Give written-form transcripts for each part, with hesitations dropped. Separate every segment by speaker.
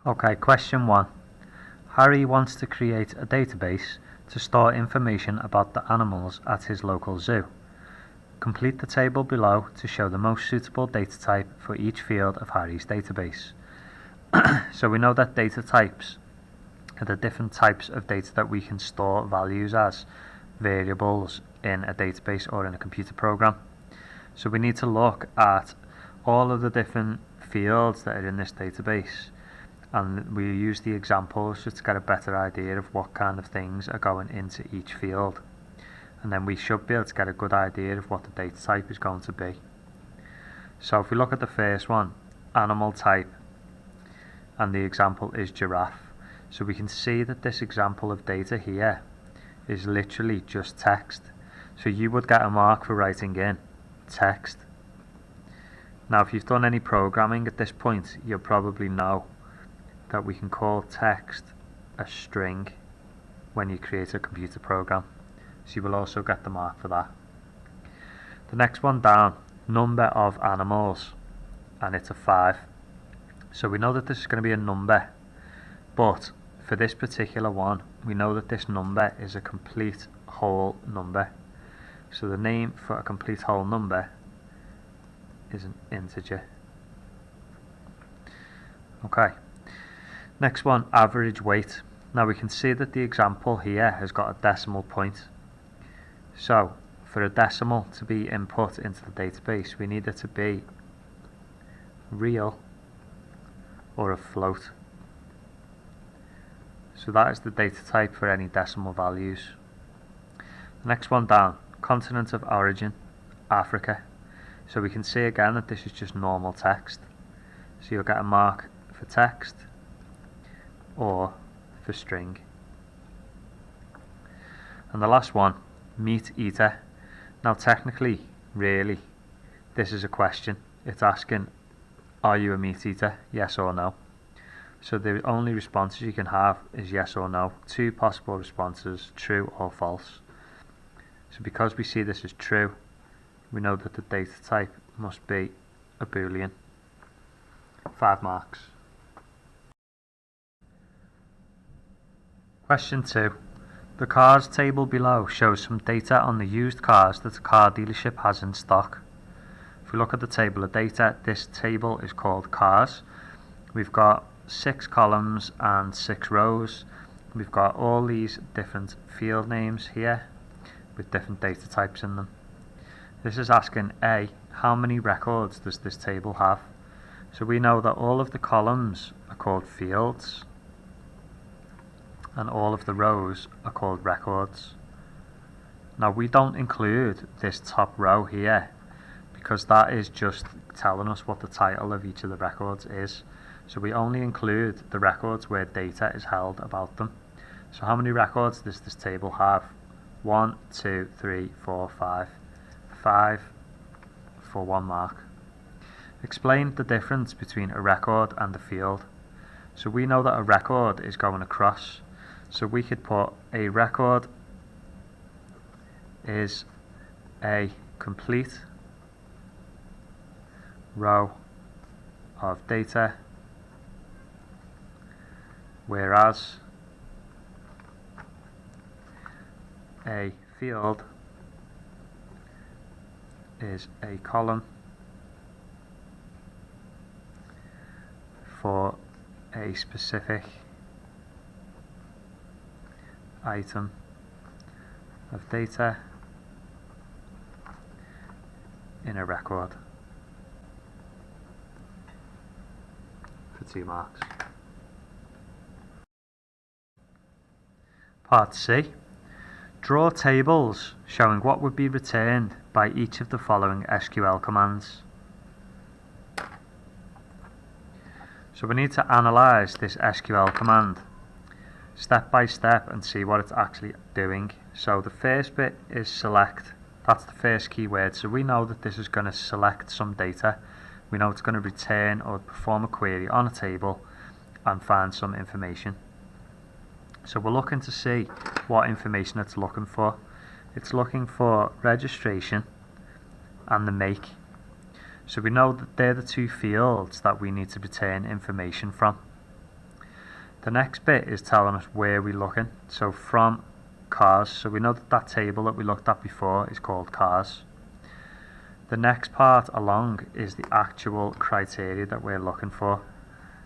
Speaker 1: Okay, question 1. Harry wants to create a database to store information about the animals at his local zoo. Complete the table below to show the most suitable data type for each field of Harry's database. So we know that data types are the different types of data that we can store values as variables in a database or in a computer program. So we need to look at all of the different fields that are in this database, and we use the examples just to get a better idea of what kind of things are going into each field, and then we should be able to get a good idea of what the data type is going to be. So if we look at the first one, animal type, and the example is giraffe, so we can see that this example of data here is literally just text. So you would get a mark for writing in text. Now if you've done any programming at this point, you'll probably know that we can call text a string when you create a computer program. So you will also get the mark for that. The next one down, number of animals, and it's a 5. So we know that this is going to be a number, but for this particular one, we know that this number is a complete whole number. So the name for a complete whole number is an integer. Okay. Next one, average weight. Now we can see that the example here has got a decimal point. So for a decimal to be input into the database, we need it to be real or a float. So that is the data type for any decimal values. The next one down, continent of origin, Africa. So we can see again that this is just normal text. So you'll get a mark for text or for string. And the last one, meat eater. Now technically, really, this is a question. It's asking, are you a meat eater? Yes or no. So the only responses you can have is yes or no. 2 possible responses, true or false. So because we see this as true, we know that the data type must be a Boolean. 5 marks. Question 2. The cars table below shows some data on the used cars that a car dealership has in stock. If we look at the table of data, this table is called cars. We've got 6 columns and 6 rows. We've got all these different field names here with different data types in them. This is asking A, how many records does this table have? So we know that all of the columns are called fields and all of the rows are called records. Now we don't include this top row here because that is just telling us what the title of each of the records is. So we only include the records where data is held about them. So how many records does this table have? 1, 2, 3, 4, 5. 5 for 1 mark. Explain the difference between a record and a field. So we know that a record is going across. So we could put a record is a complete row of data, whereas a field is a column for a specific item of data in a record, for 2 marks. Part C. Draw tables showing what would be returned by each of the following SQL commands. So we need to analyze this SQL command step by step and see what it's actually doing. So the first bit is select. That's the first keyword. So we know that this is going to select some data. We know it's going to return or perform a query on a table and find some information. So we're looking to see what information it's looking for. It's looking for registration and the make. So we know that they're the 2 fields that we need to return information from. The next bit is telling us where we're looking. So from cars, so we know that that table that we looked at before is called cars. The next part along is the actual criteria that we're looking for.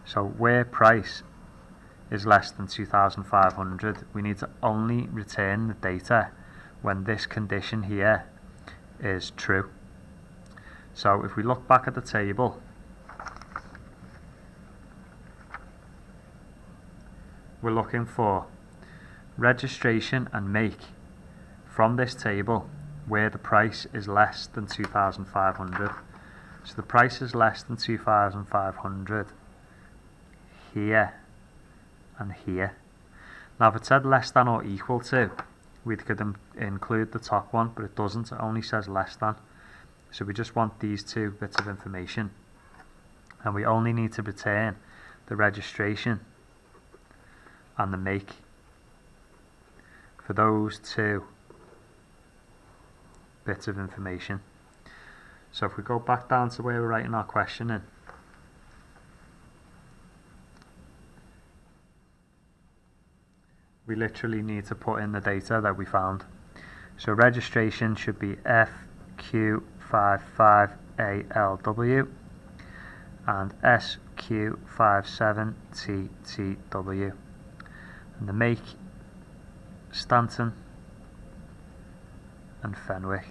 Speaker 1: So where price is less than 2,500, we need to only return the data when this condition here is true. So if we look back at the table, we're looking for registration and make from this table where the price is less than 2,500. So the price is less than 2,500 here and here. Now if it said less than or equal to, we could include the top one, but it doesn't, it only says less than. So we just want these two bits of information, and we only need to return the registration and the make for those two bits of information. So if we go back down to where we're writing our question in, we literally need to put in the data that we found. So registration should be FQ55ALW and SQ57TTW, and the make Stanton and Fenwick.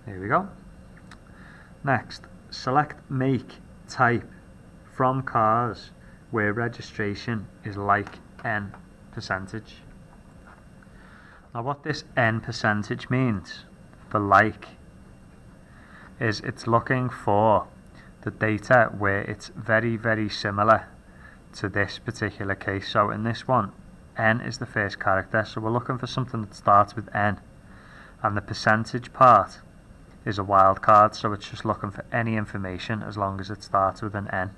Speaker 1: There we go. Next, select make type from cars where registration is like N percentage. Now what this N percentage means for like is it's looking for the data where it's very, very similar to this particular case. So in this one, N is the first character, so we're looking for something that starts with N, and the percentage part is a wildcard, so it's just looking for any information as long as it starts with an N.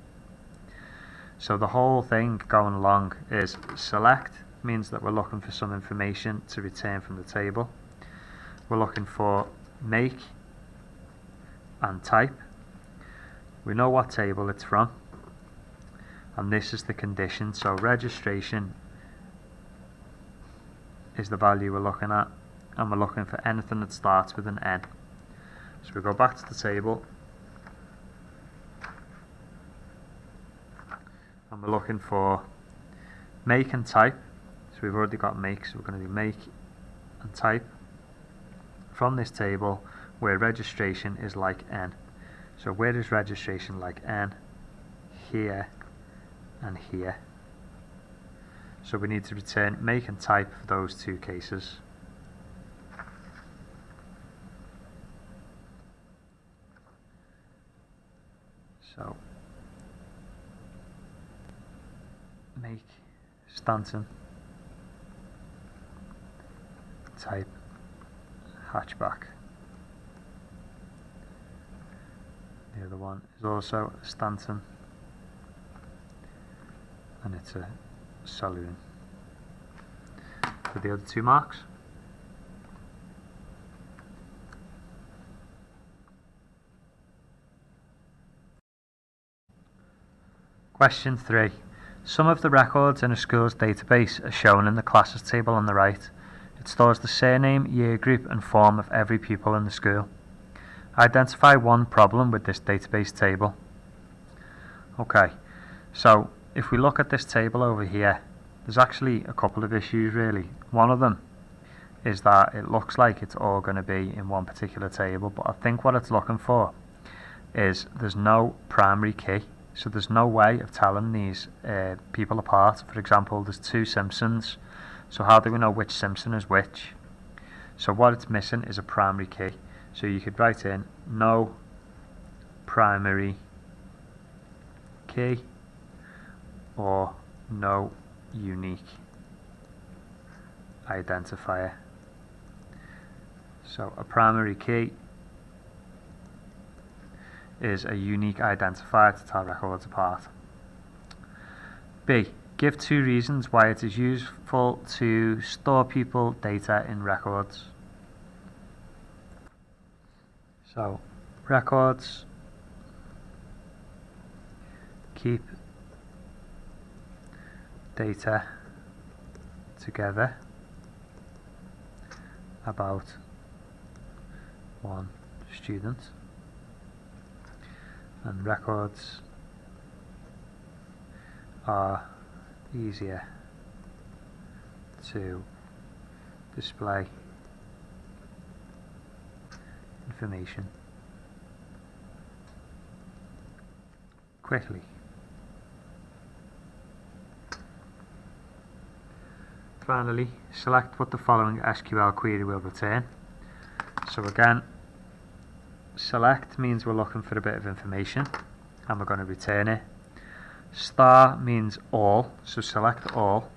Speaker 1: So the whole thing going along is select means that we're looking for some information to return from the table. We're looking for make and type. We know what table it's from, and this is the condition. So registration is the value we're looking at, and we're looking for anything that starts with an N. So we go back to the table, and we're looking for make and type. So we've already got make, so we're going to do make and type from this table where registration is like N. So where is registration like N? Here and here. So we need to return make and type for those two cases. So make Stanton, type hatchback. The other one is also a Stanton, and it's a saloon. For the other two marks, question 3. Some of the records in a school's database are shown in the classes table on the right. It stores the surname, year group and form of every pupil in the school. Identify one problem with this database table. Okay, so if we look at this table over here, there's actually a couple of issues really. One of them is that it looks like it's all going to be in one particular table, but I think what it's looking for is there's no primary key, so there's no way of telling these people apart. For example, there's two Simpsons, so how do we know which Simpson is which? So what it's missing is a primary key. So you could write in no primary key or no unique identifier. So a primary key is a unique identifier to tell records apart. B. Give 2 reasons why it is useful to store pupil data in records. So, records keep data together about one student, and records are easier to display information quickly. Finally, select what the following SQL query will return. So again, select means we're looking for a bit of information and we're going to return it. Star means all, so select all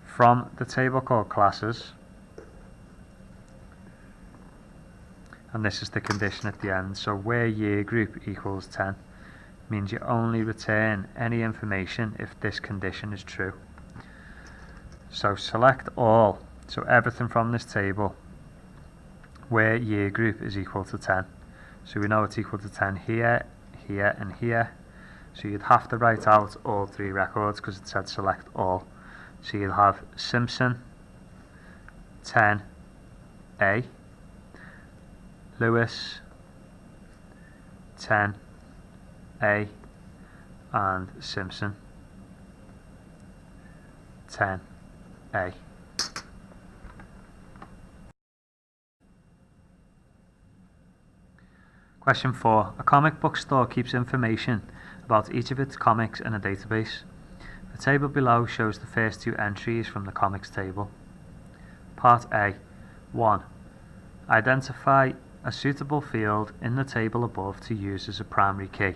Speaker 1: from the table called classes, and this is the condition at the end. So where year group equals 10 means you only return any information if this condition is true. So select all, so everything from this table where year group is equal to 10. So we know it's equal to 10 here, here and here. So you'd have to write out all three records because it said select all. So you'll have Simpson 10A, Lewis 10A, and Simpson 10A. Question 4. A comic book store keeps information about each of its comics in a database. The table below shows the first two entries from the comics table. Part A. 1. Identify a suitable field in the table above to use as a primary key.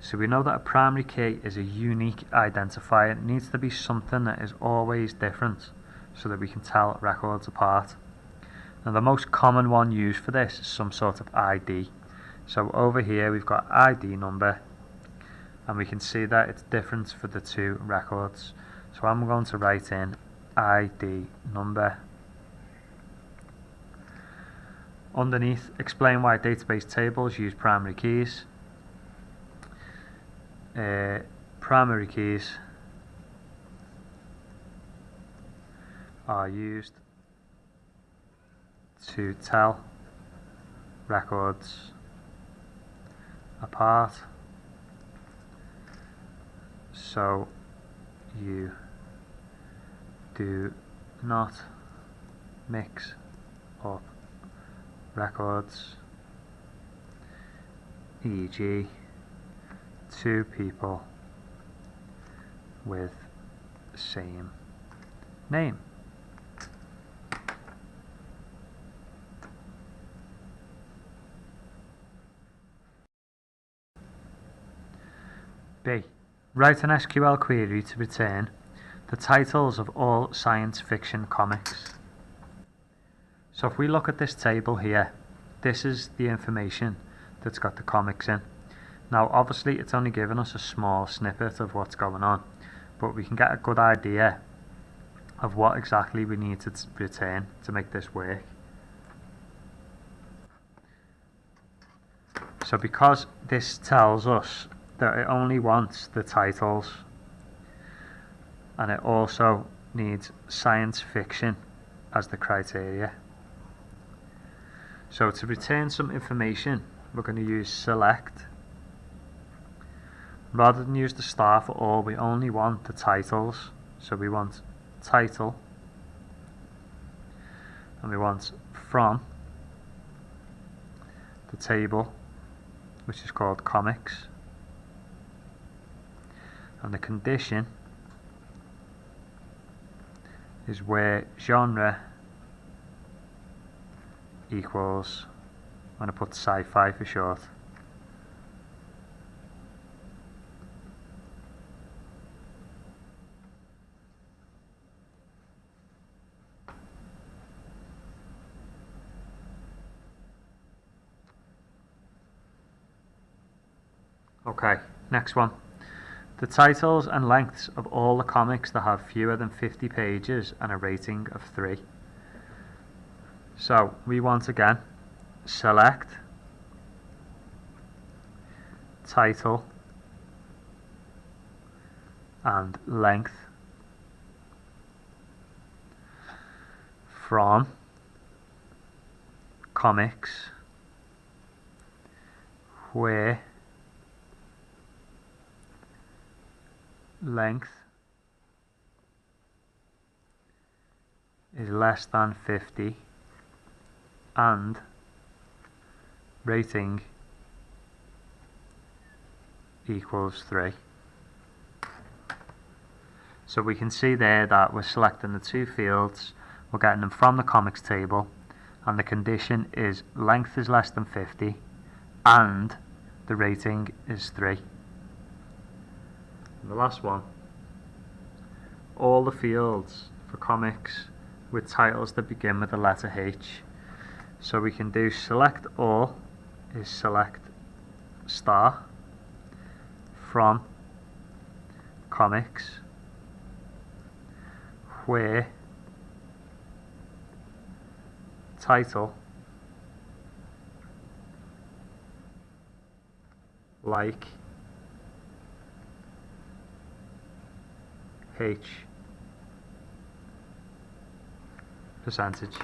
Speaker 1: So we know that a primary key is a unique identifier. It needs to be something that is always different so that we can tell records apart. Now the most common one used for this is some sort of ID. So over here we've got ID number, and we can see that it's different for the two records. So I'm going to write in ID number. Underneath, explain why database tables use primary keys. Primary keys are used to tell records apart, so you do not mix up records, e.g. two people with same name. B. Write an SQL query to return the titles of all science fiction comics. So if we look at this table here, this is the information that's got the comics in. Now obviously it's only given us a small snippet of what's going on, but we can get a good idea of what exactly we need to return to make this work. So because this tells us that it only wants the titles, and it also needs science fiction as the criteria. So to return some information, we're going to use select. Rather than use the star for all, we only want the titles. So we want title, and we want from the table, which is called comics. And the condition is where genre equals, I'm going to put sci-fi for short. Okay, next one. The titles and lengths of all the comics that have fewer than 50 pages and a rating of 3. So we want again select title and length from comics where length is less than 50 and rating equals 3. So we can see there that we're selecting the two fields, we're getting them from the comics table, and the condition is length is less than 50 and the rating is 3. And the last one, all the fields for comics with titles that begin with the letter H. So we can do select all is select star from comics where title like H percentage.